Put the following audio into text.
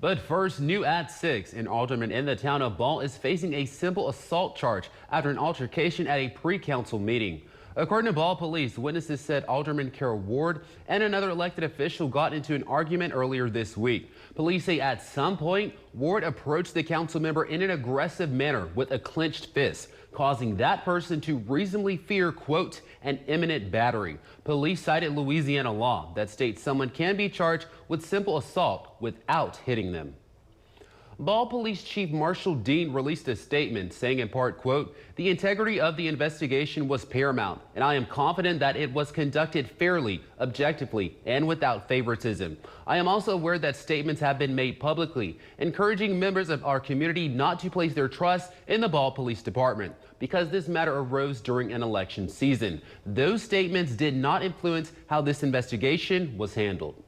But first, new at 6, an alderman in the town of Ball is facing a simple assault charge after an altercation at a pre-council meeting. According to Ball police, witnesses said Alderman Carol Ward and another elected official got into an argument earlier this week. Police say at some point, Ward approached the council member in an aggressive manner with a clenched fist, causing that person to reasonably fear, quote, an imminent battery. Police cited Louisiana law that states someone can be charged with simple assault without hitting them. Ball Police Chief Marshall Dean released a statement saying in part, quote, the integrity of the investigation was paramount, and I am confident that it was conducted fairly, objectively, and without favoritism. I am also aware that statements have been made publicly, encouraging members of our community not to place their trust in the Ball Police Department because this matter arose during an election season. Those statements did not influence how this investigation was handled.